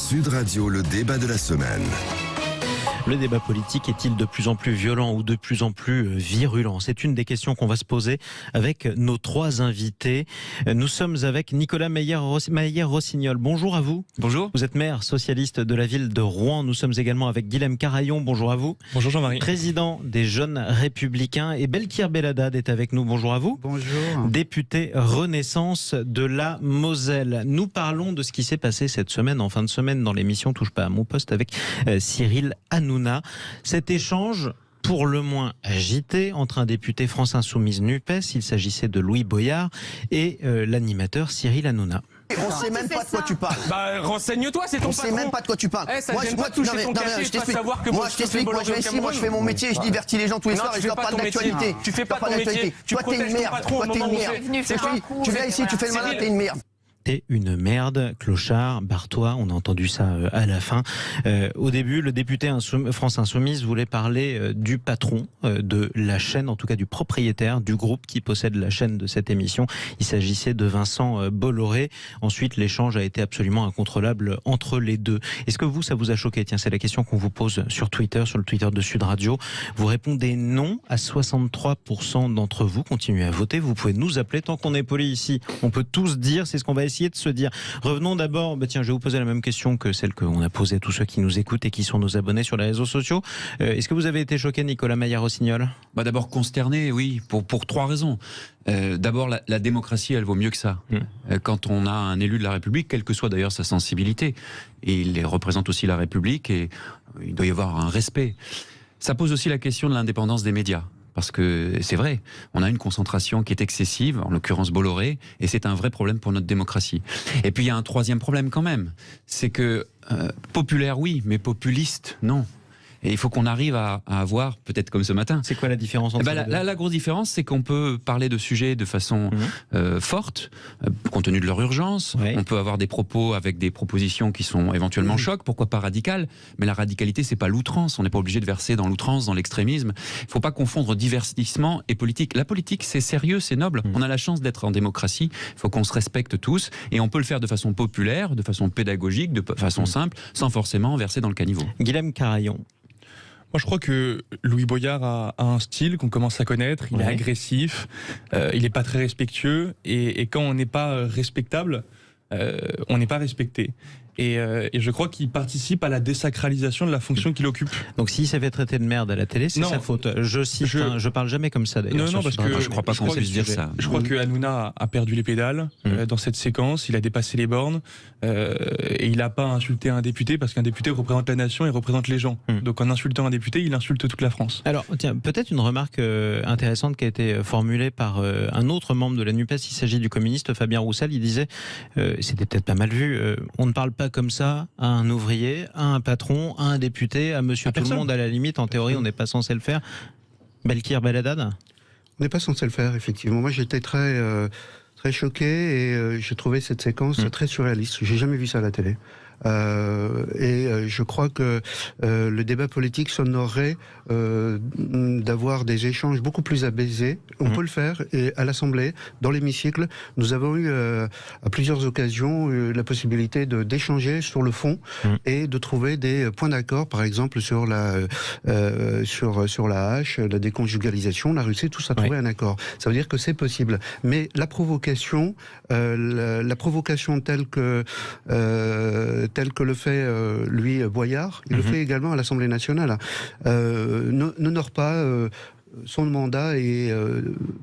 Sud Radio, le débat de la semaine. Le débat politique est-il de plus en plus violent ou de plus en plus virulent? C'est une des questions qu'on va se poser avec nos trois invités. Nous sommes avec Nicolas Meyer-Rossignol. Bonjour à vous. Bonjour. Vous êtes maire socialiste de la ville de Rouen. Nous sommes également avec Guilhem Carayon. Bonjour à vous. Bonjour Jean-Marie. Président des Jeunes Républicains. Et Belkir Belhaddad est avec nous. Bonjour à vous. Bonjour. Député Renaissance de la Moselle. Nous parlons de ce qui s'est passé cette semaine, en fin de semaine, dans l'émission Touche pas à mon poste avec Cyril Hanouna. Cet échange, pour le moins agité, entre un député France Insoumise NUPES, il s'agissait de Louis Boyard, et l'animateur Cyril Hanouna. On sait même pas de quoi tu parles. Bah renseigne-toi, c'est ton On patron. sait même pas de quoi tu parles. Ça gêne pas de toucher ton cachet, je t'explique. savoir que Moi je t'explique, moi je fais mon métier, je divertis les gens tous les soirs et je leur parle d'actualité. Tu fais pas ton métier. Toi t'es une merde. Toi t'es une merde. Tu viens ici, tu fais le malin, t'es une merde. Une merde, clochard, barre-toi, on a entendu ça à la fin. Au début, le député France Insoumise voulait parler du patron de la chaîne, en tout cas du propriétaire du groupe qui possède la chaîne de cette émission. Il s'agissait de Vincent Bolloré. Ensuite, l'échange a été absolument incontrôlable entre les deux. Est-ce que ça vous a choqué? Tiens, c'est la question qu'on vous pose sur Twitter, sur le Twitter de Sud Radio. Vous répondez non à 63% d'entre vous. Continuez à voter. Vous pouvez nous appeler tant qu'on est poli ici. On peut tous dire, c'est ce qu'on va essayer de se dire. Revenons d'abord, tiens, je vais vous poser la même question que celle qu'on a posée à tous ceux qui nous écoutent et qui sont nos abonnés sur les réseaux sociaux. Est-ce que vous avez été choqué, Nicolas Meyer-Rossignol? D'abord consterné, oui, pour trois raisons. D'abord, la démocratie, elle vaut mieux que ça. Quand on a un élu de la République, quelle que soit d'ailleurs sa sensibilité, et il représente aussi la République, et il doit y avoir un respect. Ça pose aussi la question de l'indépendance des médias. Parce que c'est vrai, on a une concentration qui est excessive, en l'occurrence Bolloré, et c'est un vrai problème pour notre démocratie. Et puis il y a un troisième problème quand même, c'est que populaire oui, mais populiste non. Et il faut qu'on arrive à avoir, peut-être comme ce matin. C'est quoi la différence entre les deux ? La grosse différence, c'est qu'on peut parler de sujets de façon forte, compte tenu de leur urgence. Oui. On peut avoir des propos avec des propositions qui sont éventuellement chocs, pourquoi pas radicales. Mais la radicalité, c'est pas l'outrance. On n'est pas obligé de verser dans l'outrance, dans l'extrémisme. Il ne faut pas confondre divertissement et politique. La politique, c'est sérieux, c'est noble. On a la chance d'être en démocratie. Il faut qu'on se respecte tous. Et on peut le faire de façon populaire, de façon pédagogique, de façon simple, sans forcément verser dans le caniveau. Guilhem Carayon. Moi je crois que Louis Boyard a un style qu'on commence à connaître, il est agressif, il n'est pas très respectueux, et quand on n'est pas respectable, on n'est pas respecté. Et je crois qu'il participe à la désacralisation de la fonction qu'il occupe. Donc s'il s'est fait traiter de merde à la télé, c'est sa faute. Je cite, je parle jamais comme ça d'ailleurs. Non, parce que je crois pas qu'on puisse dire ça. Je crois que Hanouna a perdu les pédales dans cette séquence, il a dépassé les bornes, et il n'a pas insulté un député, parce qu'un député représente la nation et représente les gens. Donc en insultant un député, il insulte toute la France. Alors tiens, peut-être une remarque intéressante qui a été formulée par un autre membre de la NUPES, il s'agit du communiste Fabien Roussel. Il disait, c'était peut-être pas mal vu, on ne parle pas comme ça à un ouvrier, à un patron, à un député, à monsieur tout le monde. À la limite, en théorie, on n'est pas censé le faire. Belkir Belhaddad? On n'est pas censé le faire, effectivement. Moi j'étais très choqué et j'ai trouvé cette séquence très surréaliste. J'ai jamais vu ça à la télé. Je crois que le débat politique s'honorerait d'avoir des échanges beaucoup plus apaisés. On peut le faire, et à l'Assemblée, dans l'hémicycle, nous avons eu à plusieurs occasions la possibilité d'échanger sur le fond et de trouver des points d'accord, par exemple sur la hache, la déconjugalisation, la Russie, tout ça, trouver un accord. Ça veut dire que c'est possible. Mais la provocation telle que le fait lui Boyard, il le fait également à l'Assemblée nationale, n'honore pas son mandat et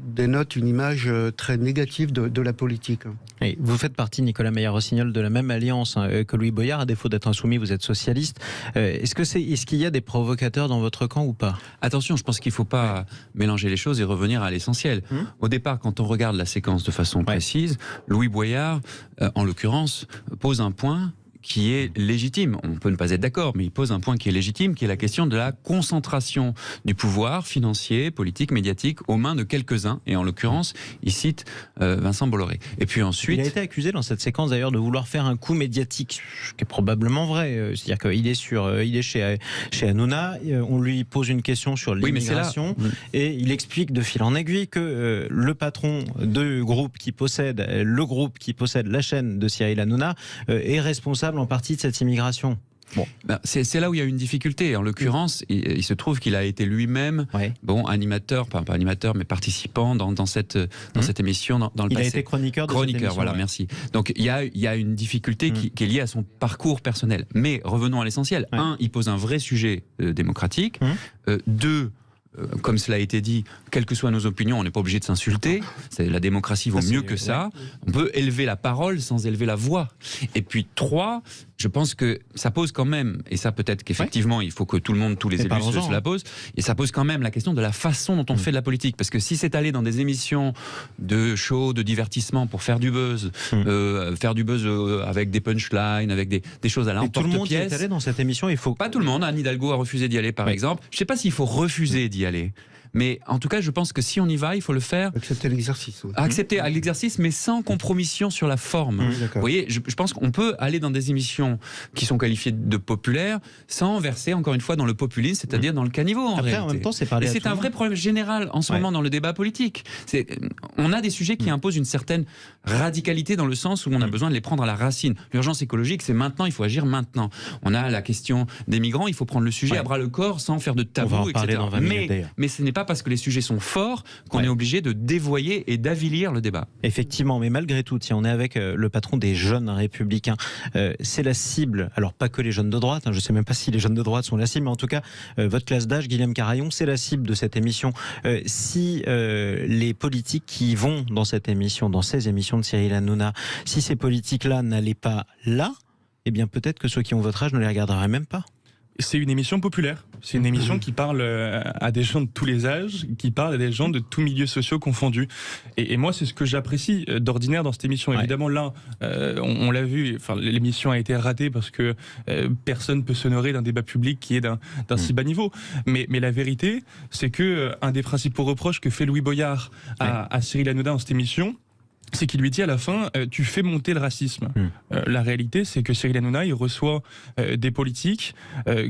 dénote une image très négative de la politique. Et vous faites partie, Nicolas Meyer-Rossignol, de la même alliance que Louis Boyard. À défaut d'être insoumis, vous êtes socialiste. Est-ce qu'il y a des provocateurs dans votre camp ou pas? Attention, je pense qu'il ne faut pas mélanger les choses et revenir à l'essentiel. Au départ, quand on regarde la séquence de façon précise, Louis Boyard, en l'occurrence, pose un point qui est légitime. On peut ne pas être d'accord, mais il pose un point qui est légitime, qui est la question de la concentration du pouvoir financier, politique, médiatique aux mains de quelques-uns. Et en l'occurrence, il cite Vincent Bolloré. Et puis ensuite... Il a été accusé dans cette séquence d'ailleurs de vouloir faire un coup médiatique, ce qui est probablement vrai. C'est-à-dire qu'il est chez Hanouna, on lui pose une question sur l'immigration, et il explique de fil en aiguille que le patron du groupe qui possède la chaîne de Cyril Hanouna est responsable responsable en partie de cette immigration. Bon. Ben, c'est là où il y a une difficulté. En l'occurrence, il se trouve qu'il a été lui-même animateur, pas animateur, mais participant dans cette émission dans le passé. Il a été chroniqueur de cette émission. Voilà, merci. Donc il y a une difficulté qui est liée à son parcours personnel. Mais revenons à l'essentiel. Un, il pose un vrai sujet démocratique. Deux, comme cela a été dit, quelles que soient nos opinions, on n'est pas obligé de s'insulter. La démocratie vaut mieux que ça. On peut élever la parole sans élever la voix. Et puis 3, je pense que ça pose quand même, et ça peut-être qu'effectivement il faut que tous les élus se la posent, et ça pose quand même la question de la façon dont on fait de la politique. Parce que si c'est aller dans des émissions de show, de divertissement pour faire du buzz, avec des punchlines, avec des choses à l'emporte-pièce. Tout le monde y est allé dans cette émission, il faut... Pas tout le monde, Anne Hidalgo a refusé d'y aller par exemple. Je ne sais pas s'il faut refuser d'y aller. Mais en tout cas, je pense que si on y va, il faut le faire. Accepter l'exercice. Accepter l'exercice, mais sans compromission sur la forme. Vous voyez, je pense qu'on peut aller dans des émissions qui sont qualifiées de populaires sans verser, encore une fois, dans le populisme, c'est-à-dire dans le caniveau. Après, en même temps, c'est parler. Et c'est un vrai problème général en ce moment dans le débat politique. On a des sujets qui imposent une certaine radicalité dans le sens où on a besoin de les prendre à la racine. L'urgence écologique, c'est maintenant, il faut agir maintenant. On a la question des migrants, il faut prendre le sujet à bras le corps sans faire de tabou, etc. Mais ce n'est pas parce que les sujets sont forts qu'on est obligé de dévoyer et d'avilir le débat. Effectivement, mais malgré tout, tiens, on est avec le patron des Jeunes Républicains. C'est la cible, alors pas que les jeunes de droite, je ne sais même pas si les jeunes de droite sont la cible, mais en tout cas, votre classe d'âge, Guillaume Carayon, c'est la cible de cette émission. Si les politiques qui vont dans cette émission, dans ces émissions de Cyril Hanouna, si ces politiques-là n'allaient pas là, eh bien peut-être que ceux qui ont votre âge ne les regarderaient même pas. C'est une émission populaire. C'est une émission qui parle à des gens de tous les âges, qui parle à des gens de tous milieux sociaux confondus. Et moi, c'est ce que j'apprécie d'ordinaire dans cette émission. Évidemment, là, on l'a vu, l'émission a été ratée parce que personne ne peut s'honorer d'un débat public qui est d'un si bas niveau. Mais la vérité, c'est que un des principaux reproches que fait Louis Boyard à Cyril Hanouna dans cette émission, c'est qu'il lui dit à la fin, tu fais monter le racisme. La réalité, c'est que Cyril Hanouna, il reçoit des politiques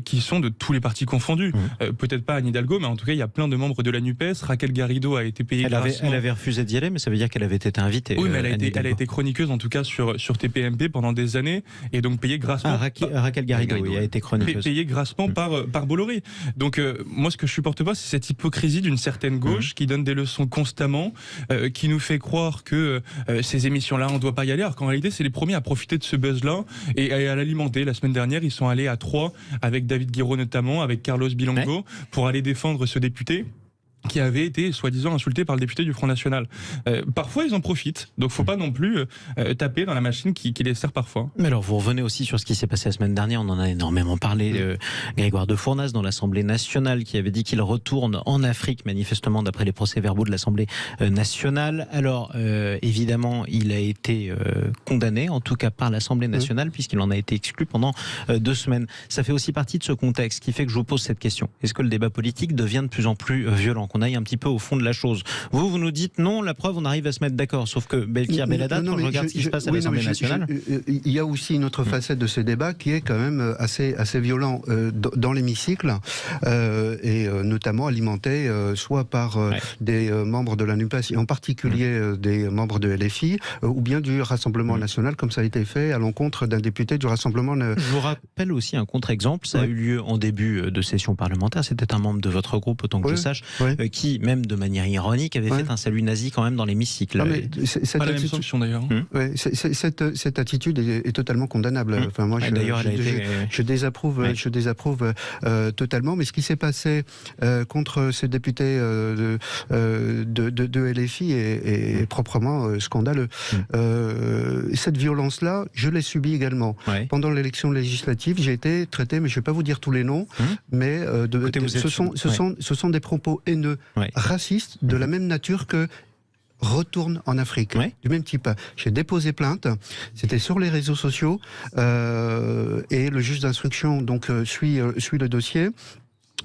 qui sont de tous les partis confondus. Peut-être pas Anne Hidalgo, mais en tout cas, il y a plein de membres de la NUPES. Raquel Garrido a été payée grassement. Elle avait refusé d'y aller, mais ça veut dire qu'elle avait été invitée. Oui, mais elle a été chroniqueuse, en tout cas, sur TPMP pendant des années, et donc payée grassement. Raquel Garrido, oui, a été chroniqueuse. Payée grassement par Bolloré. Donc, moi, ce que je supporte pas, c'est cette hypocrisie d'une certaine gauche qui donne des leçons constamment, qui nous fait croire que ces émissions-là, on ne doit pas y aller, alors qu'en réalité, c'est les premiers à profiter de ce buzz-là et à l'alimenter. La semaine dernière, ils sont allés à Troyes, avec David Guiraud notamment, avec Carlos Bilongo, pour aller défendre ce député qui avait été soi-disant insulté par le député du Front National. Parfois, ils en profitent. Donc, faut pas non plus taper dans la machine qui les sert parfois. Mais alors, vous revenez aussi sur ce qui s'est passé la semaine dernière. On en a énormément parlé. Grégoire de Fournas, dans l'Assemblée nationale, qui avait dit qu'il retourne en Afrique, manifestement, d'après les procès-verbaux de l'Assemblée nationale. Alors, évidemment, il a été condamné, en tout cas par l'Assemblée nationale, puisqu'il en a été exclu pendant 2 semaines. Ça fait aussi partie de ce contexte qui fait que je vous pose cette question. Est-ce que le débat politique devient de plus en plus violent ? Qu'on aille un petit peu au fond de la chose. Vous nous dites non, la preuve, on arrive à se mettre d'accord. Sauf que Belkir Belhadat, quand je regarde ce qui se passe à l'Assemblée nationale... Il y a aussi une autre facette de ces débats qui est quand même assez violent dans l'hémicycle, et notamment alimenté soit par des membres de la NUPES, et en particulier des membres de LFI, ou bien du Rassemblement national, comme ça a été fait à l'encontre d'un député du Rassemblement national. Je vous rappelle aussi un contre-exemple. Ça a eu lieu en début de session parlementaire. C'était un membre de votre groupe, autant que je sache, qui, même de manière ironique, avait fait un salut nazi quand même dans l'hémicycle. C'est pas la même solution d'ailleurs. Cette attitude est totalement condamnable. Enfin, moi, je désapprouve totalement. Mais ce qui s'est passé contre ce député de LFI est proprement scandaleux. Cette violence-là, je l'ai subie également. Pendant l'élection législative, j'ai été traité, mais je ne vais pas vous dire tous les noms, mais ce sont des propos haineux, racistes, de la même nature que retourne en Afrique, du même type. J'ai déposé plainte, c'était sur les réseaux sociaux, et le juge d'instruction donc suit le dossier.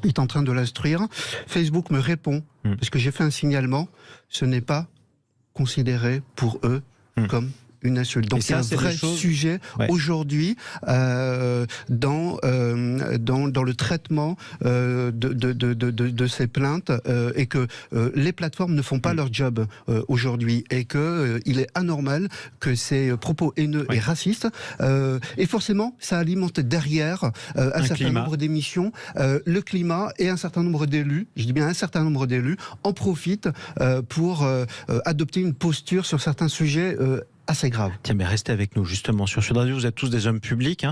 Il est en train de l'instruire. Facebook me répond, parce que j'ai fait un signalement, ce n'est pas considéré pour eux comme une insulte. Donc il y a un vrai sujet aujourd'hui dans le traitement de ces plaintes et que les plateformes ne font pas leur job aujourd'hui et que il est anormal que ces propos haineux et racistes et forcément ça alimente derrière un certain nombre d'émissions, le climat et un certain nombre d'élus, je dis bien un certain nombre d'élus, en profitent pour adopter une posture sur certains sujets assez grave. Tiens, mais restez avec nous justement sur Sud Radio. Vous êtes tous des hommes publics,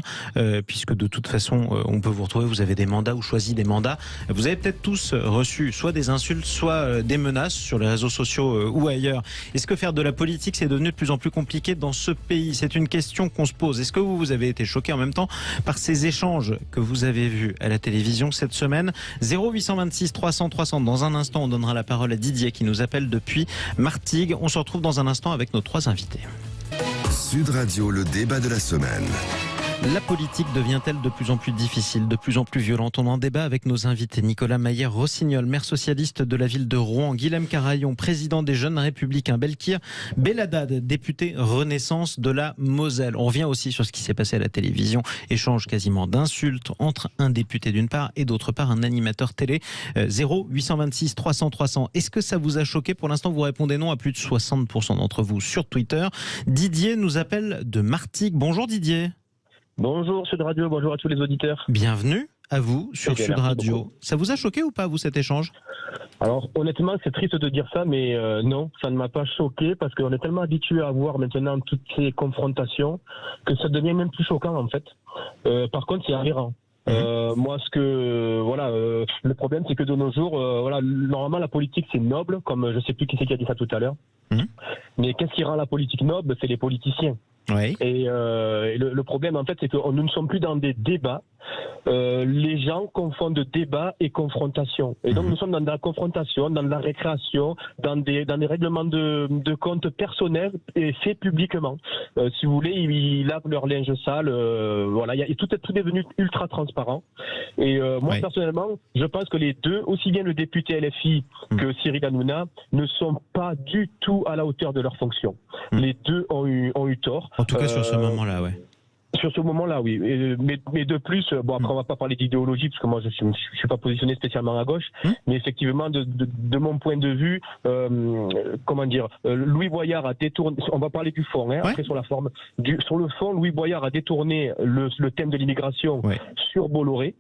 puisque de toute façon, on peut vous retrouver. Vous avez des mandats ou choisi des mandats. Vous avez peut-être tous reçu soit des insultes, soit des menaces sur les réseaux sociaux ou ailleurs. Est-ce que faire de la politique, c'est devenu de plus en plus compliqué dans ce pays? C'est une question qu'on se pose. Est-ce que vous avez été choqué en même temps par ces échanges que vous avez vus à la télévision cette semaine? 0826 300 300. Dans un instant, on donnera la parole à Didier qui nous appelle depuis Martigues. On se retrouve dans un instant avec nos 3 invités. Sud Radio, le débat de la semaine. La politique devient-elle de plus en plus difficile, de plus en plus violente? On en débat avec nos invités. Nicolas Maillère-Rossignol, maire socialiste de la ville de Rouen. Guilhem Carayon, président des Jeunes Républicains. Belkir Belhaddad, député Renaissance de la Moselle. On revient aussi sur ce qui s'est passé à la télévision. Échange quasiment d'insultes entre un député d'une part et d'autre part un animateur télé. 0826 300 300. Est-ce que ça vous a choqué? Pour l'instant, vous répondez non à plus de 60% d'entre vous sur Twitter. Didier nous appelle de Martigues. Bonjour Didier. Bonjour Sud Radio, bonjour à tous les auditeurs. Bienvenue à vous sur Sud Radio. Beaucoup. Ça vous a choqué ou pas, vous, cet échange? Alors honnêtement, c'est triste de dire ça, mais non, ça ne m'a pas choqué parce qu'on est tellement habitué à voir maintenant toutes ces confrontations que ça devient même plus choquant en fait. Par contre, c'est aberrant. Moi, le problème, c'est que de nos jours, normalement, la politique, c'est noble, comme je sais plus qui c'est qui a dit ça tout à l'heure. Mais qu'est-ce qui rend la politique noble? C'est les politiciens. Oui. Et le problème, en fait, c'est que nous ne sommes plus dans des débats. Les gens confondent débat et confrontation. Et donc, nous sommes dans de la confrontation, dans de la récréation, dans des règlements de compte personnels et faits publiquement. Si vous voulez, ils lavent leur linge sale. Tout est devenu ultra transparent. Et moi, personnellement, je pense que les deux, aussi bien le député LFI que Cyril Hanouna, ne sont pas du tout à la hauteur de leur fonction. Les deux ont eu tort. En tout cas, sur ce moment-là, ouais. Sur ce moment-là, oui. Mais de plus, après on va pas parler d'idéologie parce que moi je suis pas positionné spécialement à gauche, mais effectivement de mon point de vue, Louis Boyard a détourné. On va parler du fond, après sur la forme. Sur le fond, Louis Boyard a détourné le thème de l'immigration sur Bolloré.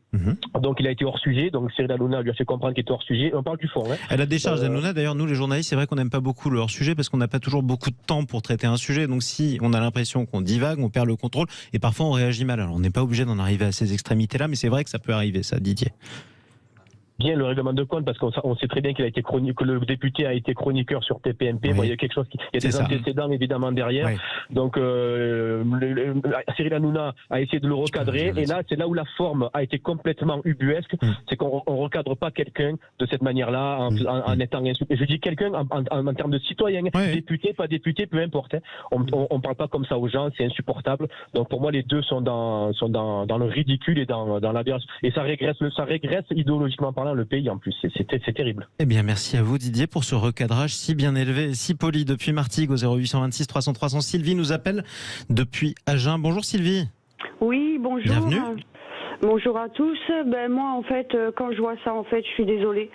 Donc il a été hors sujet. Donc Cyril Hanouna lui a fait comprendre qu'il était hors sujet. On parle du fond. Elle a décharge d'Hanouna. D'ailleurs, nous les journalistes, c'est vrai qu'on n'aime pas beaucoup le hors sujet parce qu'on n'a pas toujours beaucoup de temps pour traiter un sujet. Donc si on a l'impression qu'on divague, on perd le contrôle. Et parfois on réagit mal. Alors on n'est pas obligé d'en arriver à ces extrémités-là, mais c'est vrai que ça peut arriver, ça, Didier. Bien le règlement de compte parce qu'on sait très bien qu'il a été que le député a été chroniqueur sur TPMP. Bon, il y a quelque chose il y a des antécédents évidemment derrière. Donc Cyril Hanouna a essayé de le recadrer et là c'est là où la forme a été complètement ubuesque. C'est qu'on recadre pas quelqu'un de cette manière-là en étant insulté. Je dis quelqu'un en termes de citoyen, député, pas député, peu importe. On parle pas comme ça aux gens, c'est insupportable. Donc pour moi les deux sont dans le ridicule et dans l'aberration. Et ça régresse idéologiquement parlant le pays en plus, c'est terrible. Eh bien merci à vous Didier pour ce recadrage si bien élevé et si poli depuis Martigues au 0826 300 300. Sylvie nous appelle depuis Agen. Bonjour Sylvie. Oui, bonjour. Bienvenue. Bonjour à tous. Moi, en fait, quand je vois ça, en fait, je suis désolée.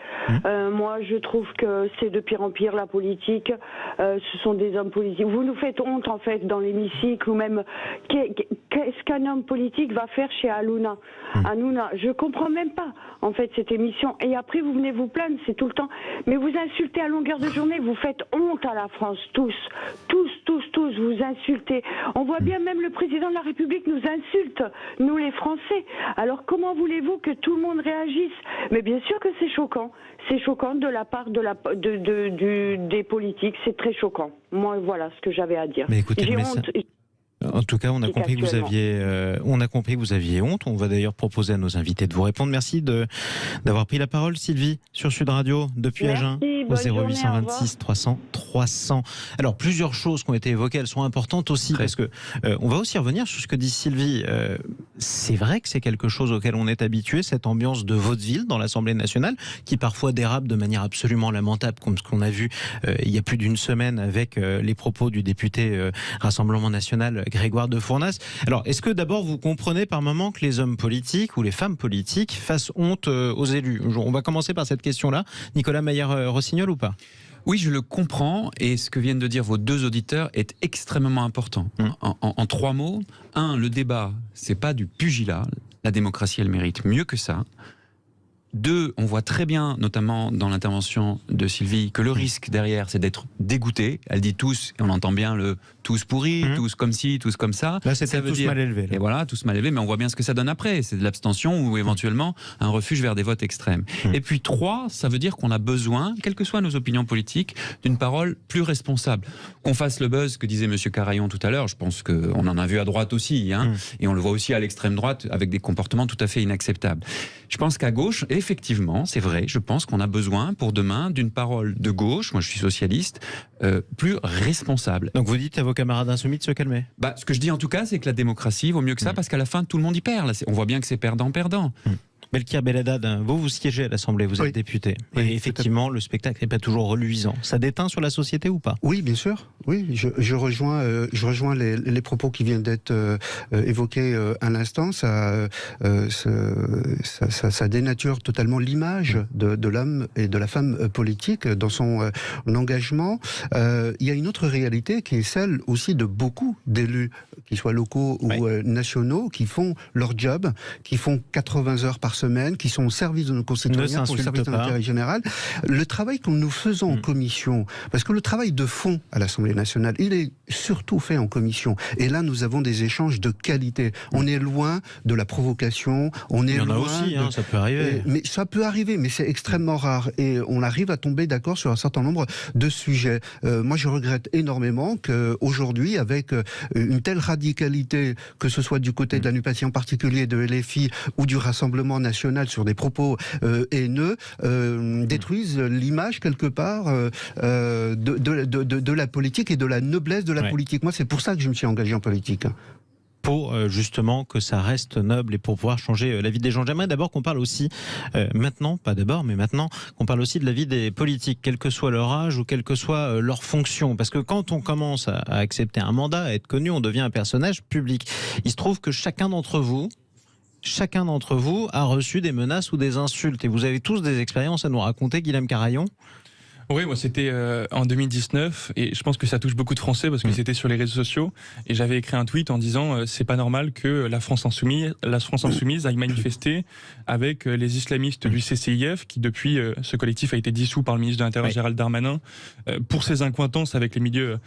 Moi, je trouve que c'est de pire en pire, la politique. Ce sont des hommes politiques. Vous nous faites honte, en fait, dans l'hémicycle, ou même, qu'est-ce qu'un homme politique va faire chez Hanouna? Hanouna, je comprends même pas, en fait, cette émission. Et après, vous venez vous plaindre, c'est tout le temps. Mais vous insultez à longueur de journée, vous faites honte à la France, tous, vous insultez. On voit bien même le président de la République nous insulte, nous les Français. Alors comment voulez-vous que tout le monde réagisse? Mais bien sûr que c'est choquant. C'est choquant de la part des politiques. C'est très choquant. Moi, voilà ce que j'avais à dire. Mais écoutez, j'ai honte. En tout cas, on a compris que vous aviez honte. On va d'ailleurs proposer à nos invités de vous répondre. Merci d'avoir pris la parole, Sylvie, sur Sud Radio depuis Agen. Merci, bonne au journée, 0826 300 300. Alors, plusieurs choses qui ont été évoquées, elles sont importantes aussi, parce que on va aussi revenir sur ce que dit Sylvie. C'est vrai que c'est quelque chose auquel on est habitué, cette ambiance de vaudeville dans l'Assemblée nationale, qui parfois dérape de manière absolument lamentable, comme ce qu'on a vu il y a plus d'une semaine avec les propos du député Rassemblement National Grégoire de Fournas. Alors, est-ce que d'abord vous comprenez par moment que les hommes politiques ou les femmes politiques fassent honte aux élus? On va commencer par cette question-là. Nicolas Maillard-Rossignol ou pas? Oui, je le comprends, et ce que viennent de dire vos deux auditeurs est extrêmement important. En trois mots, le débat, c'est pas du pugilat. La démocratie, elle mérite mieux que ça. 2, on voit très bien, notamment dans l'intervention de Sylvie, que le risque derrière, c'est d'être dégoûté. Elle dit tous, et on entend bien le tous pourris, tous comme ci, tous comme ça. Là, c'était tous mal élevés. Et voilà, tous mal élevés, mais on voit bien ce que ça donne après. C'est de l'abstention ou éventuellement un refuge vers des votes extrêmes. Et puis 3, ça veut dire qu'on a besoin, quelles que soient nos opinions politiques, d'une parole plus responsable. Qu'on fasse le buzz que disait M. Carayon tout à l'heure, je pense qu'on en a vu à droite aussi, et on le voit aussi à l'extrême droite avec des comportements tout à fait inacceptables. Je pense qu'à gauche, effectivement, c'est vrai, je pense qu'on a besoin pour demain d'une parole de gauche, moi je suis socialiste, plus responsable. Donc vous dites à vos camarades insoumis de se calmer? Ce que je dis en tout cas, c'est que la démocratie vaut mieux que ça, parce qu'à la fin, tout le monde y perd. Là, on voit bien que c'est perdant-perdant. Belkir Belhaddad, vous siégez à l'Assemblée, vous êtes député. Et effectivement, le spectacle n'est pas toujours reluisant. Ça déteint sur la société ou pas? Oui, bien sûr. Oui, je rejoins les propos qui viennent d'être évoqués à l'instant. Ça dénature totalement l'image de l'homme et de la femme politique dans son engagement. Il y a une autre réalité qui est celle aussi de beaucoup d'élus, qu'ils soient locaux ou nationaux, qui font leur job, qui font 80 heures par semaine, qui sont au service de nos concitoyens, pour le service de l'intérêt général. Le travail que nous faisons en commission, parce que le travail de fond à l'Assemblée nationale, il est surtout fait en commission. Et là, nous avons des échanges de qualité. On est loin de la provocation, on est loin... Il y en a aussi, ça peut arriver. Mais ça peut arriver, mais c'est extrêmement rare. Et on arrive à tomber d'accord sur un certain nombre de sujets. Moi, je regrette énormément qu'aujourd'hui, avec une telle radicalité, que ce soit du côté de la NUPES en particulier, de LFI ou du Rassemblement national sur des propos haineux, détruisent l'image quelque part de la politique et de la noblesse de la politique. Moi, c'est pour ça que je me suis engagé en politique. Pour justement que ça reste noble et pour pouvoir changer la vie des gens. J'aimerais d'abord qu'on parle aussi, maintenant, pas d'abord, mais maintenant, qu'on parle aussi de la vie des politiques, quel que soit leur âge ou quelle que soit leur fonction. Parce que quand on commence à accepter un mandat, à être connu, on devient un personnage public. Il se trouve que chacun d'entre vous a reçu des menaces ou des insultes. Et vous avez tous des expériences à nous raconter, Guilhem Carayon. Oui, moi c'était en 2019 et je pense que ça touche beaucoup de Français parce que c'était sur les réseaux sociaux et j'avais écrit un tweet en disant c'est pas normal que la France insoumise aille manifester avec les islamistes du CCIF qui depuis ce collectif a été dissous par le ministre de l'Intérieur Gérald Darmanin pour ses accointances avec les milieux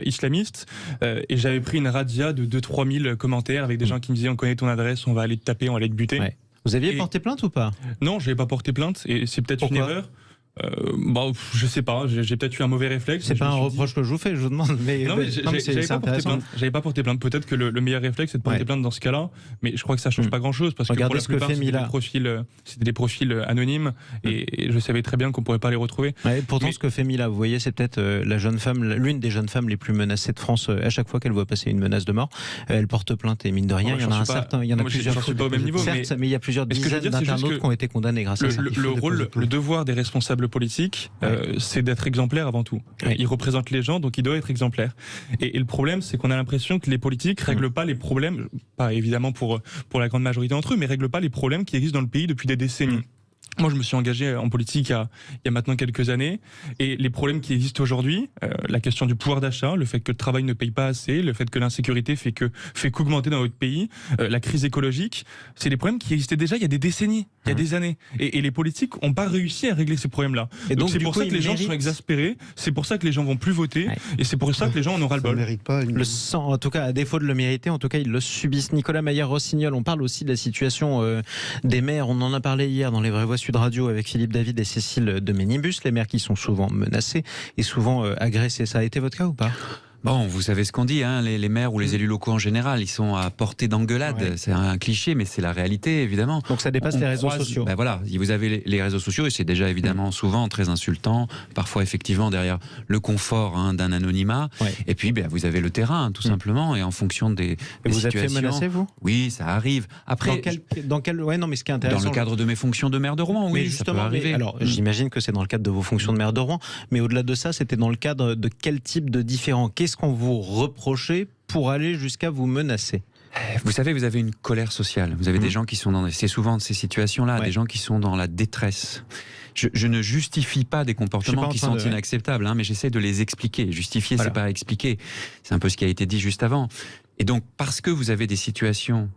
islamistes et j'avais pris une razzia de 2-3 000 commentaires avec des gens qui me disaient on connaît ton adresse, on va aller te taper, on va aller te buter. Vous aviez porté plainte ou pas? Non, je n'avais pas porté plainte et c'est peut-être une erreur. Je sais pas, j'ai peut-être eu un mauvais réflexe. C'est pas un reproche que je vous fais, je vous demande. J'avais pas porté plainte. Peut-être que le meilleur réflexe c'est de porter plainte dans ce cas-là, mais je crois que ça change pas grand-chose parce regardez que pour la plupart c'était des profils anonymes et je savais très bien qu'on pourrait pas les retrouver. Pourtant, ce que fait Mila, vous voyez, c'est peut-être l'une des jeunes femmes les plus menacées de France. À chaque fois qu'elle voit passer une menace de mort, elle porte plainte et mine de rien, il y en a plusieurs. Je suis pas au même niveau, certes, mais il y a plusieurs dizaines d'internautes qui ont été condamnés grâce à ça. Le devoir des responsables politiques, c'est d'être exemplaire avant tout. Ils représentent les gens, donc ils doivent être exemplaires. Et le problème, c'est qu'on a l'impression que les politiques règlent pas les problèmes, pas évidemment pour la grande majorité d'entre eux, mais règlent pas les problèmes qui existent dans le pays depuis des décennies. Moi, je me suis engagé en politique il y a maintenant quelques années. Et les problèmes qui existent aujourd'hui, la question du pouvoir d'achat, le fait que le travail ne paye pas assez, le fait que l'insécurité fait qu'augmenter dans notre pays, la crise écologique, c'est des problèmes qui existaient déjà il y a des décennies, il y a des années. Et les politiques n'ont pas réussi à régler ces problèmes-là. Et donc c'est pour ça que les gens sont exaspérés, c'est pour ça que les gens vont plus voter, et c'est pour ça que les gens en auront ras-le-bol. En tout cas, à défaut de le mériter, en tout cas, ils le subissent. Nicolas Maillard-Rossignol, on parle aussi de la situation des maires. On en a parlé hier dans Les Vraies Voix Sud Radio avec Philippe David et Cécile de Ménibus, les maires qui sont souvent menacés et souvent agressés. Ça a été votre cas ou pas ? Bon, vous savez ce qu'on dit, hein, les maires ou les élus locaux en général, ils sont à portée d'engueulade. Ouais. C'est un cliché, mais c'est la réalité, évidemment. Donc ça dépasse les réseaux sociaux. Ben voilà, vous avez les réseaux sociaux et c'est déjà évidemment souvent très insultant, parfois effectivement derrière le confort d'un anonymat. Ouais. Et puis vous avez le terrain, tout simplement, et en fonction des vous situations. Vous êtes fait menacer, vous ? Oui, ça arrive. Après, ouais, non, mais ce qui est intéressant, dans le cadre de mes fonctions de maire de Rouen, oui, ça peut arriver. Alors, j'imagine que c'est dans le cadre de vos fonctions de maire de Rouen, mais au-delà de ça, c'était dans le cadre de quel type de différend ? Qu'est-ce qu'on vous reprochait pour aller jusqu'à vous menacer ? Vous savez, vous avez une colère sociale. Vous avez des gens qui sont c'est souvent ces situations-là, des gens qui sont dans la détresse. Je ne justifie pas des comportements qui sont inacceptables, mais j'essaie de les expliquer. Justifier, c'est pas expliquer. C'est un peu ce qui a été dit juste avant. Et donc, parce que vous avez des situations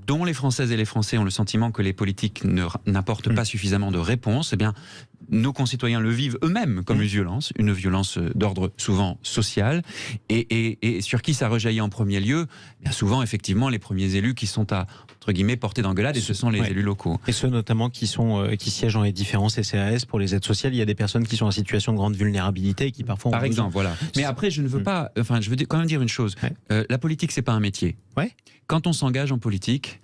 dont les Françaises et les Français ont le sentiment que les politiques n'apportent pas suffisamment de réponses, eh bien, nos concitoyens le vivent eux-mêmes comme une violence d'ordre souvent social, et sur qui ça rejaillit en premier lieu ? Bien souvent, effectivement, les premiers élus qui sont à, entre guillemets, portée d'engueulade, et ce sont les élus locaux. Et ceux notamment qui siègent dans les différents CCAS pour les aides sociales. Il y a des personnes qui sont en situation de grande vulnérabilité et qui parfois ont Par exemple, voilà. Mais après, je ne veux pas... Enfin, je veux quand même dire une chose. La politique, c'est pas un métier. Quand on s'engage en politique...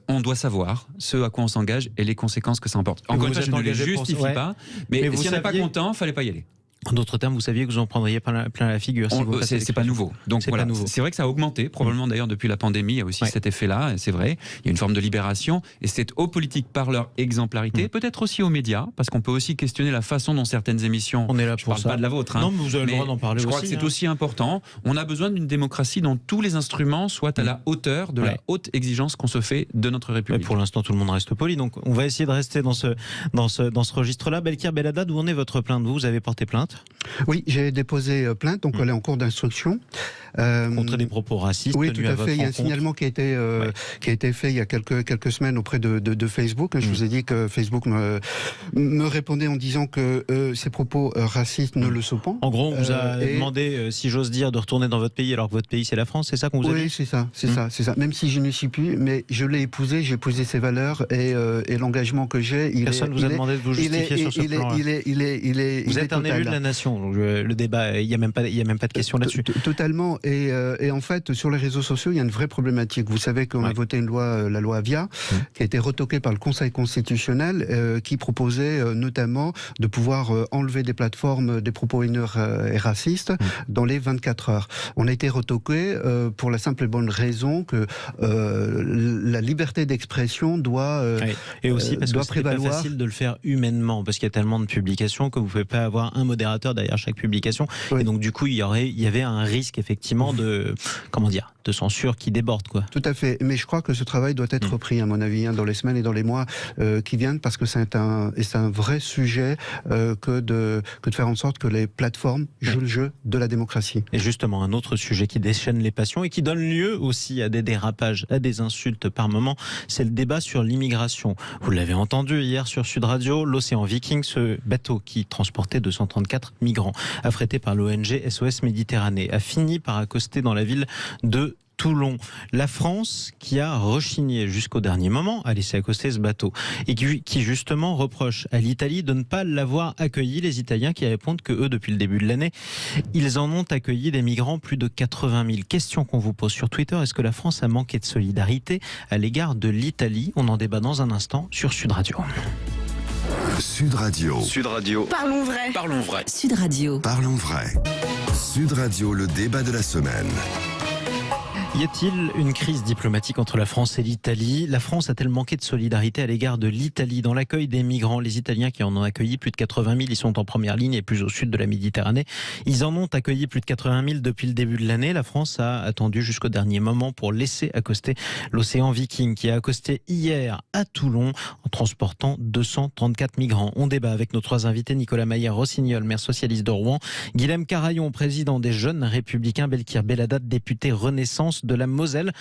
on doit savoir ce à quoi on s'engage et les conséquences que ça emporte. Encore une fois, je ne les justifie pas, mais si on n'est pas content, il ne fallait pas y aller. En d'autres termes, vous saviez que vous en prendriez plein la figure. C'est pas nouveau. Donc voilà, c'est vrai que ça a augmenté, probablement d'ailleurs depuis la pandémie, il y a aussi cet effet-là, c'est vrai. Il y a une forme de libération, et c'est aux politiques par leur exemplarité, peut-être aussi aux médias, parce qu'on peut aussi questionner la façon dont certaines émissions. On est là pour ça. Je parle pas de la vôtre. Non, mais vous avez le droit d'en parler aussi. Je crois que c'est aussi important. On a besoin d'une démocratie dont tous les instruments soient à la hauteur de la haute exigence qu'on se fait de notre République. Mais pour l'instant, tout le monde reste poli, donc on va essayer de rester dans ce registre-là. Belkir Belhaddad, où en est votre plainte ? Vous avez porté plainte ? Oui, j'ai déposé plainte, donc elle est en cours d'instruction. Contre des propos racistes. Oui, tout à fait. Il y a un signalement qui a été fait il y a quelques semaines auprès de Facebook. Je vous ai dit que Facebook me répondait en disant que ces propos racistes ne le sont pas. En gros, on vous a demandé, si j'ose dire, de retourner dans votre pays alors que votre pays c'est la France. C'est ça qu'on vous a dit ? Oui, c'est ça. Même si je ne suis plus, mais je l'ai épousé, j'ai épousé ses valeurs et l'engagement que j'ai. Personne ne vous a demandé de vous justifier sur ce plan-là. Vous êtes un élu de la nation. Donc le débat, il n'y a même pas de question là-dessus. Totalement. Et en fait, sur les réseaux sociaux, il y a une vraie problématique. Vous savez qu'on a voté une loi, la loi Avia, qui a été retoquée par le Conseil constitutionnel, qui proposait notamment de pouvoir enlever des plateformes des propos haineux et racistes dans les 24 heures. On a été retoqué pour la simple et bonne raison que la liberté d'expression doit et aussi parce que c'est pas facile de le faire humainement, parce qu'il y a tellement de publications que vous ne pouvez pas avoir un modérateur derrière chaque publication. Et donc du coup, il y avait un risque effectivement de censure qui déborde, quoi. Tout à fait. Mais je crois que ce travail doit être repris, à mon avis, dans les semaines et dans les mois qui viennent, parce que c'est un vrai sujet que de faire en sorte que les plateformes jouent le jeu de la démocratie. Et justement, un autre sujet qui déchaîne les passions et qui donne lieu aussi à des dérapages, à des insultes par moment, c'est le débat sur l'immigration. Vous l'avez entendu hier sur Sud Radio, l'Océan Viking, ce bateau qui transportait 234 migrants, affrété par l'ONG SOS Méditerranée, a fini par accoster dans la ville de Toulon. La France qui a rechigné jusqu'au dernier moment à laisser accoster ce bateau et qui justement reproche à l'Italie de ne pas l'avoir accueilli. Les Italiens qui répondent que eux, depuis le début de l'année, ils en ont accueilli des migrants plus de 80 000. Question qu'on vous pose sur Twitter, est-ce que la France a manqué de solidarité à l'égard de l'Italie ? On en débat dans un instant sur Sud Radio. Sud Radio. Sud Radio. Parlons vrai. Parlons vrai. Sud Radio. Parlons vrai. Sud Radio, le débat de la semaine. Y a-t-il une crise diplomatique entre la France et l'Italie ? La France a-t-elle manqué de solidarité à l'égard de l'Italie dans l'accueil des migrants ? Les Italiens qui en ont accueilli plus de 80 000, ils sont en première ligne et plus au sud de la Méditerranée. Ils en ont accueilli plus de 80 000 depuis le début de l'année. La France a attendu jusqu'au dernier moment pour laisser accoster l'Océan Viking qui a accosté hier à Toulon en transportant 234 migrants. On débat avec nos trois invités, Nicolas Maillard-Rossignol, maire socialiste de Rouen, Guilhem Carayon, président des Jeunes Républicains, Belkir Belhaddad, député Renaissance de la Moselle.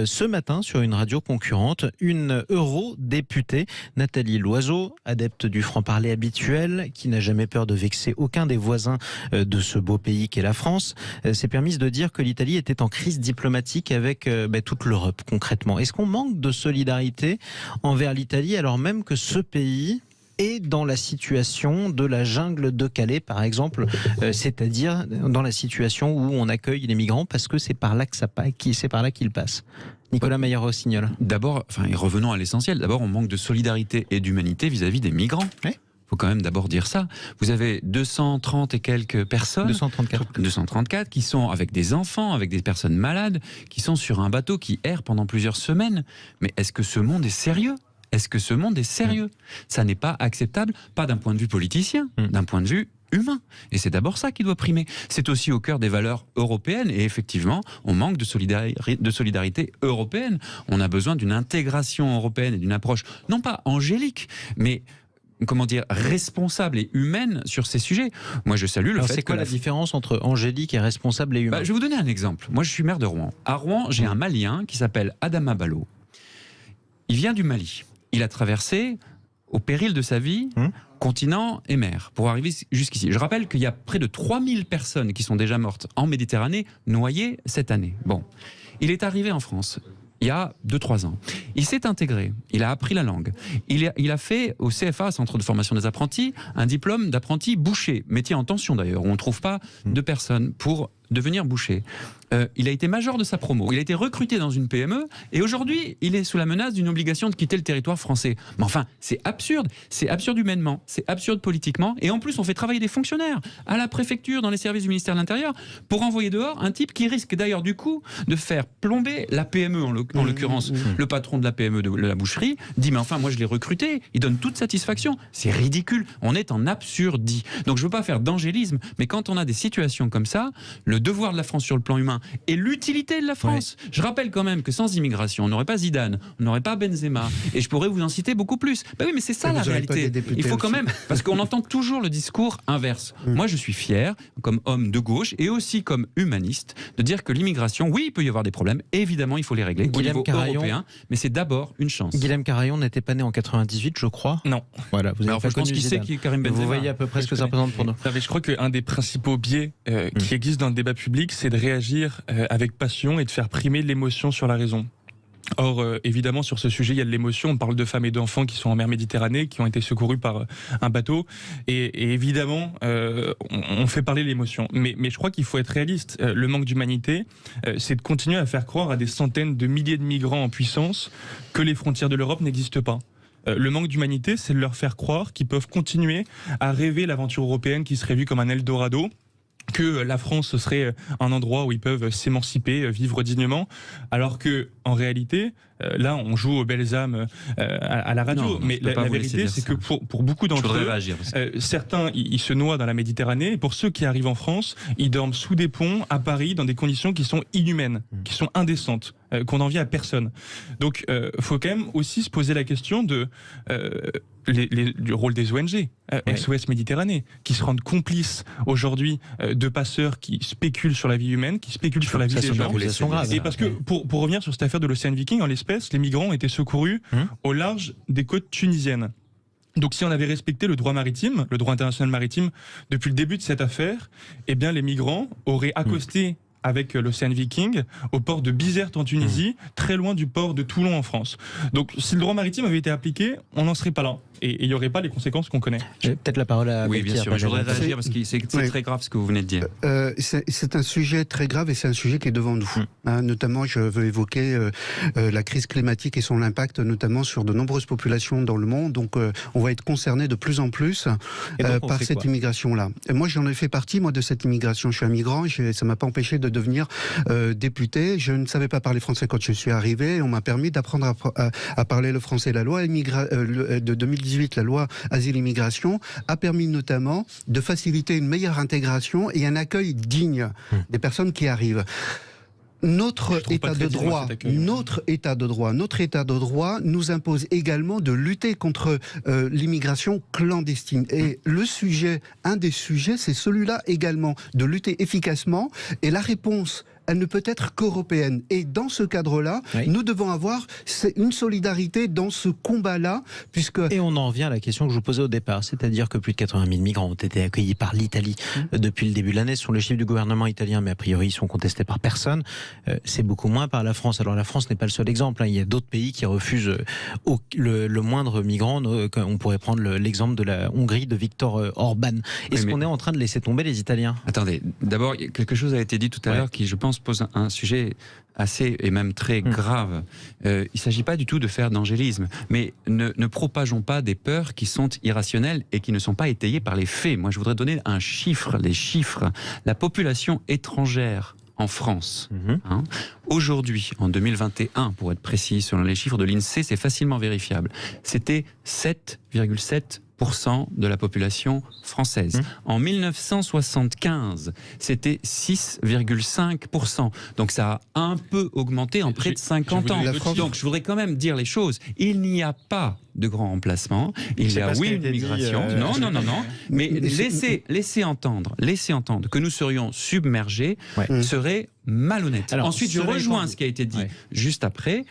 Ce matin, sur une radio concurrente, une eurodéputée, Nathalie Loiseau, adepte du franc-parler habituel, qui n'a jamais peur de vexer aucun des voisins de ce beau pays qu'est la France, s'est permise de dire que l'Italie était en crise diplomatique avec toute l'Europe, concrètement. Est-ce qu'on manque de solidarité envers l'Italie alors même que ce pays et dans la situation de la jungle de Calais, par exemple, c'est-à-dire dans la situation où on accueille les migrants parce que c'est par là qu'ils passent. Nicolas Maillard-Rossignol. D'abord, et revenons à l'essentiel, d'abord on manque de solidarité et d'humanité vis-à-vis des migrants. Il faut quand même d'abord dire ça. Vous avez 230 et quelques personnes, 234 qui sont avec des enfants, avec des personnes malades, qui sont sur un bateau qui erre pendant plusieurs semaines. Mais est-ce que ce monde est sérieux ? Ça n'est pas acceptable, pas d'un point de vue politicien, d'un point de vue humain. Et c'est d'abord ça qui doit primer. C'est aussi au cœur des valeurs européennes. Et effectivement, on manque de solidarité européenne. On a besoin d'une intégration européenne et d'une approche, non pas angélique, mais responsable et humaine sur ces sujets. Moi, je salue le fait que... C'est quoi la différence entre angélique et responsable et humain ? Je vais vous donner un exemple. Moi, je suis maire de Rouen. À Rouen, j'ai un Malien qui s'appelle Adama Ballo. Il vient du Mali. Il a traversé, au péril de sa vie, continent et mer, pour arriver jusqu'ici. Je rappelle qu'il y a près de 3000 personnes qui sont déjà mortes en Méditerranée, noyées cette année. Bon, il est arrivé en France il y a 2-3 ans. Il s'est intégré, il a appris la langue. Il a fait au CFA, Centre de formation des apprentis, un diplôme d'apprenti boucher, métier en tension d'ailleurs, où on ne trouve pas de personnes pour devenir boucher. Il a été major de sa promo, il a été recruté dans une PME et aujourd'hui il est sous la menace d'une obligation de quitter le territoire français. Mais enfin, c'est absurde humainement, c'est absurde politiquement et en plus on fait travailler des fonctionnaires à la préfecture, dans les services du ministère de l'Intérieur pour envoyer dehors un type qui risque d'ailleurs du coup de faire plomber la PME, en l'occurrence le patron de la PME de la boucherie dit mais enfin moi je l'ai recruté, il donne toute satisfaction, c'est ridicule, on est en absurdie. Donc je veux pas faire d'angélisme, mais quand on a des situations comme ça, le devoir de la France sur le plan humain et l'utilité de la France. Ouais. Je rappelle quand même que sans immigration, on n'aurait pas Zidane, on n'aurait pas Benzema, et je pourrais vous en citer beaucoup plus. Oui, mais c'est ça la réalité. Il faut quand même, parce qu'on entend toujours le discours inverse. Moi, je suis fier, comme homme de gauche et aussi comme humaniste, de dire que l'immigration, oui, il peut y avoir des problèmes, évidemment, il faut les régler au niveau européen, mais c'est d'abord une chance. Guilhem Carayon n'était pas né en 98, je crois. Non. Voilà, vous avez je pense qu'il sait qui est Karim Benzema. Vous voyez à peu près ce que ça représente pour nous. Je crois qu'un des principaux biais qui existent dans le débat public, c'est de réagir avec passion et de faire primer l'émotion sur la raison. Or, évidemment, sur ce sujet, il y a de l'émotion. On parle de femmes et d'enfants qui sont en mer Méditerranée, qui ont été secourus par un bateau. Et évidemment, on fait parler l'émotion. Mais je crois qu'il faut être réaliste. Le manque d'humanité, c'est de continuer à faire croire à des centaines de milliers de migrants en puissance que les frontières de l'Europe n'existent pas. Le manque d'humanité, c'est de leur faire croire qu'ils peuvent continuer à rêver l'aventure européenne qui serait vue comme un Eldorado, que la France serait un endroit où ils peuvent s'émanciper, vivre dignement, alors que en réalité, là, on joue aux belles âmes à la radio, non, mais la vérité, c'est que pour beaucoup d'entre eux, certains, ils se noient dans la Méditerranée, et pour ceux qui arrivent en France, ils dorment sous des ponts à Paris dans des conditions qui sont inhumaines, qui sont indécentes, qu'on n'envie à personne. Donc, faut quand même aussi se poser la question de du rôle des ONG, SOS Méditerranée, qui se rendent complices aujourd'hui de passeurs qui spéculent sur la vie humaine, qui spéculent sur la vie des gens. Et parce que, pour revenir sur cette affaire de l'Océan Viking, en l'espèce, les migrants ont été secourus au large des côtes tunisiennes. Donc si on avait respecté le droit maritime, le droit international maritime, depuis le début de cette affaire, eh bien les migrants auraient accosté avec l'Océan Viking au port de Bizerte en Tunisie, très loin du port de Toulon en France. Donc si le droit maritime avait été appliqué, on n'en serait pas là. Et il n'y aurait pas les conséquences qu'on connaît. J'ai peut-être la parole à Oui, bien sûr. Je voudrais réagir parce que c'est très grave ce que vous venez de dire. C'est un sujet très grave et c'est un sujet qui est devant nous. Notamment, je veux évoquer la crise climatique et son impact, notamment sur de nombreuses populations dans le monde. Donc, on va être concerné de plus en plus par cette immigration-là. Moi, j'en ai fait partie, de cette immigration. Je suis un migrant, ça ne m'a pas empêché de devenir député. Je ne savais pas parler français quand je suis arrivé. On m'a permis d'apprendre à parler le français. La loi de 2018, la loi Asile-Immigration, a permis notamment de faciliter une meilleure intégration et un accueil digne des personnes qui arrivent. Notre état de droit nous impose également de lutter contre l'immigration clandestine. Et un des sujets, c'est celui-là également, de lutter efficacement. Et la réponse elle ne peut être qu'européenne. Et dans ce cadre-là, nous devons avoir une solidarité dans ce combat-là, puisque... Et on en revient à la question que je vous posais au départ, c'est-à-dire que plus de 80 000 migrants ont été accueillis par l'Italie depuis le début de l'année. Ce sont les chiffres du gouvernement italien, mais a priori, ils sont contestés par personne. C'est beaucoup moins par la France. Alors la France n'est pas le seul exemple. Il y a d'autres pays qui refusent le moindre migrant. On pourrait prendre l'exemple de la Hongrie de Viktor Orban. Est-ce qu'on est en train de laisser tomber les Italiens ? Attendez, d'abord, quelque chose a été dit tout à l'heure qui, je pense, pose un sujet assez et même très grave. Il ne s'agit pas du tout de faire d'angélisme, mais ne propageons pas des peurs qui sont irrationnelles et qui ne sont pas étayées par les faits. Moi, je voudrais donner un chiffre, les chiffres. La population étrangère en France, aujourd'hui, en 2021, pour être précis, selon les chiffres de l'INSEE, c'est facilement vérifiable. C'était 7,7% de la population française. En 1975, c'était 6,5%. Donc ça a un peu augmenté en près de 50 ans. Donc je voudrais quand même dire les choses. Il n'y a pas de grand remplacement. Il y a une migration. Non. Mais laissez entendre que nous serions submergés serait malhonnête. Alors, ensuite, je rejoins ce qui a été dit juste après.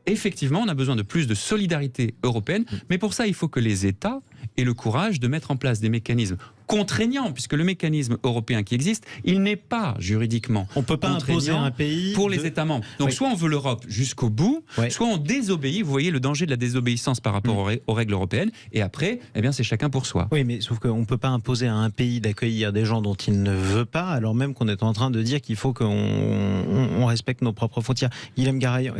Effectivement, on a besoin de plus de solidarité européenne, mais pour ça, il faut que les États aient le courage de mettre en place des mécanismes contraignant, puisque le mécanisme européen qui existe, il n'est pas juridiquement on peut pas imposer un pays pour les États membres. Donc soit on veut l'Europe jusqu'au bout, soit on désobéit. Vous voyez le danger de la désobéissance par rapport aux règles européennes, et après, eh bien, c'est chacun pour soi. Oui, mais sauf qu'on ne peut pas imposer à un pays d'accueillir des gens dont il ne veut pas, alors même qu'on est en train de dire qu'il faut qu'on respecte nos propres frontières. Guillaume Carayon.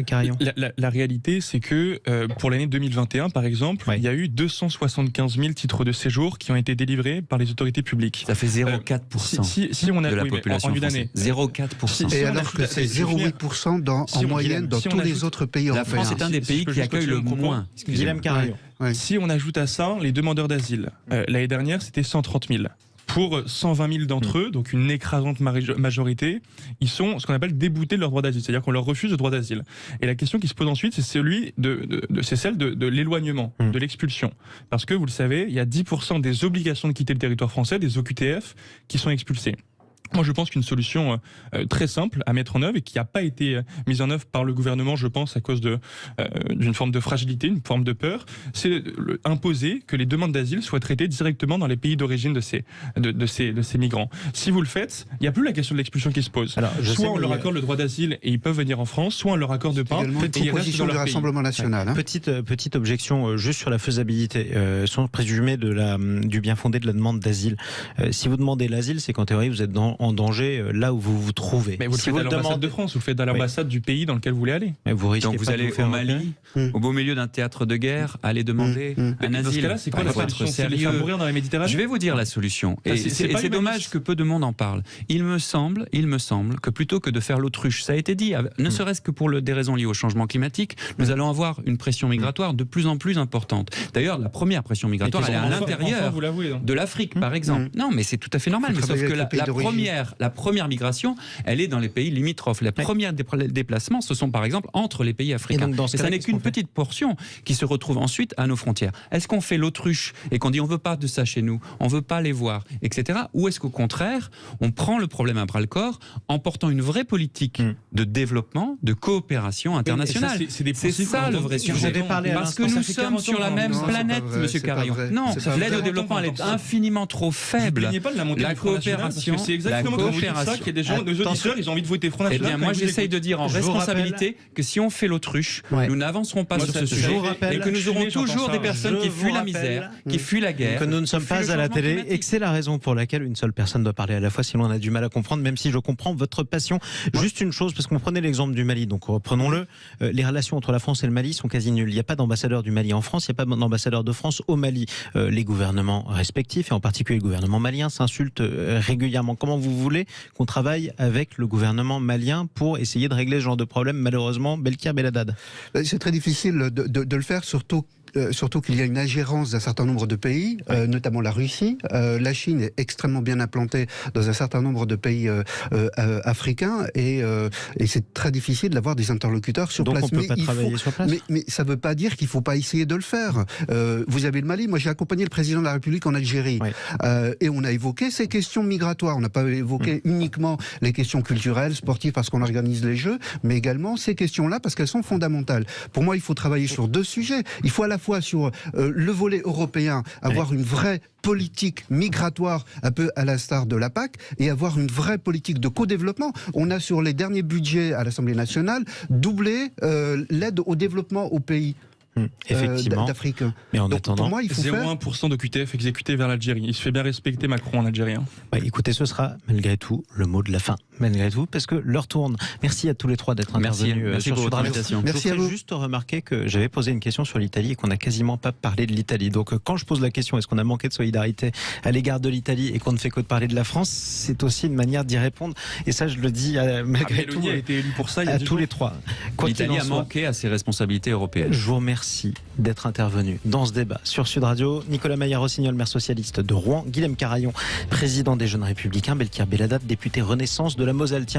La réalité, c'est que pour l'année 2021, par exemple, il y a eu 275 000 titres de séjour qui ont été délivrés par les autorités publiques. Ça fait 0,4% si on a, de la population française. 0,4%. Et alors que c'est 0,8% en moyenne dans tous les autres pays européens. La France est un des pays qui accueille le moins. Guillaume Carayon. Si on ajoute à ça les demandeurs d'asile, l'année dernière, c'était 130 000. Pour 120 000 d'entre eux, donc une écrasante majorité, ils sont ce qu'on appelle déboutés de leur droit d'asile, c'est-à-dire qu'on leur refuse le droit d'asile. Et la question qui se pose ensuite, c'est celle de l'éloignement, de l'expulsion. Parce que, vous le savez, il y a 10% des obligations de quitter le territoire français, des OQTF, qui sont expulsées. Moi, je pense qu'une solution très simple à mettre en œuvre et qui n'a pas été mise en œuvre par le gouvernement, je pense, à cause d'une forme de fragilité, une forme de peur, c'est imposer que les demandes d'asile soient traitées directement dans les pays d'origine de ces migrants. Si vous le faites, il n'y a plus la question de l'expulsion qui se pose. Alors, soit on leur accorde le droit d'asile et ils peuvent venir en France, soit on leur accorde pas. Petite proposition du Rassemblement national. Petite objection juste sur la faisabilité, sans présumer du bien fondé de la demande d'asile. Si vous demandez l'asile, c'est qu'en théorie vous êtes en danger là où vous vous trouvez. Mais vous le faites à l'ambassade de France, vous le faites à l'ambassade du pays dans lequel vous voulez aller. Mais vous risquez donc vous allez au Mali, au beau milieu d'un théâtre de guerre, aller demander un asile. Dans ce cas-là, c'est quoi la solution ? C'est les faire mourir dans la Méditerranée ? Je vais vous dire la solution. Et c'est dommage que peu de monde en parle. Il me semble que plutôt que de faire l'autruche, ça a été dit, ne serait-ce que pour des raisons liées au changement climatique, nous allons avoir une pression migratoire de plus en plus importante. D'ailleurs, la première pression migratoire, elle est à l'intérieur de l'Afrique, par exemple. Non, mais c'est tout à fait normal. Mais sauf que la première migration, elle est dans les pays limitrophes. Les premiers déplacements, ce sont par exemple entre les pays africains. Et ça n'est qu'une petite portion qui se retrouve ensuite à nos frontières. Est-ce qu'on fait l'autruche et qu'on dit on veut pas de ça chez nous, on veut pas les voir, etc. Ou est-ce qu'au contraire, on prend le problème à bras-le-corps en portant une vraie politique de développement, de coopération internationale. C'est ça le vrai sujet. Parce que nous sommes sur la même planète, Monsieur Carayon. Non, l'aide au développement, elle est infiniment trop faible. La coopération, c'est exactement comme vous dites ça, qu'il y a des gens, nos auditeurs, ils ont envie de voter Front National. Eh bien, moi, j'essaye de dire en responsabilité que si on fait l'autruche, nous n'avancerons pas sur ce sujet et que nous aurons toujours des personnes qui fuient la misère, qui fuient la guerre. Que nous ne sommes pas à la télé et que c'est la raison pour laquelle une seule personne doit parler à la fois, sinon on a du mal à comprendre, même si je comprends votre passion. Juste une chose, parce qu'on prenait l'exemple du Mali, donc reprenons-le, les relations entre la France et le Mali sont quasi nulles. Il n'y a pas d'ambassadeur du Mali en France, il n'y a pas d'ambassadeur de France au Mali. Les gouvernements respectifs, et en particulier le gouvernement malien, s'insultent régulièrement. Comment vous voulez qu'on travaille avec le gouvernement malien pour essayer de régler ce genre de problème, malheureusement, Belkir Belhaddad? C'est très difficile de le faire, surtout surtout qu'il y a une ingérence d'un certain nombre de pays, notamment la Russie. La Chine est extrêmement bien implantée dans un certain nombre de pays africains et c'est très difficile d'avoir des interlocuteurs sur donc place. On peut pas travailler sur place. Mais ça ne veut pas dire qu'il ne faut pas essayer de le faire. Vous avez le Mali, moi j'ai accompagné le président de la République en Algérie et on a évoqué ces questions migratoires. On n'a pas évoqué uniquement les questions culturelles, sportives parce qu'on organise les Jeux, mais également ces questions-là parce qu'elles sont fondamentales. Pour moi, il faut travailler sur deux sujets. Il faut à la fois sur le volet européen, avoir une vraie politique migratoire, un peu à l'instar de la PAC, et avoir une vraie politique de co-développement. On a sur les derniers budgets à l'Assemblée nationale doublé l'aide au développement aux pays d'Afrique. Mais en donc, attendant, pour moi, il faut 0,1% de QTF exécuté vers l'Algérie. Il se fait bien respecter, Macron, en algérien. Écoutez, ce sera malgré tout le mot de la fin. Malgré tout, parce que l'heure tourne. Merci à tous les trois d'être intervenus. Merci pour votre invitation. Merci à vous. Juste remarquer que j'avais posé une question sur l'Italie et qu'on n'a quasiment pas parlé de l'Italie. Donc quand je pose la question, est-ce qu'on a manqué de solidarité à l'égard de l'Italie et qu'on ne fait que de parler de la France, c'est aussi une manière d'y répondre. Et ça, je le dis malgré tout. A été élu pour ça, à tous les trois. L'Italie a manqué à ses responsabilités européennes. Je vous remercie d'être intervenu dans ce débat sur Sud Radio. Nicolas Maillard-Rossignol, maire socialiste de Rouen, Guilhem Carayon, président des Jeunes Républicains, Belkir Belhaddad, député Renaissance de la Moselle. Tiens,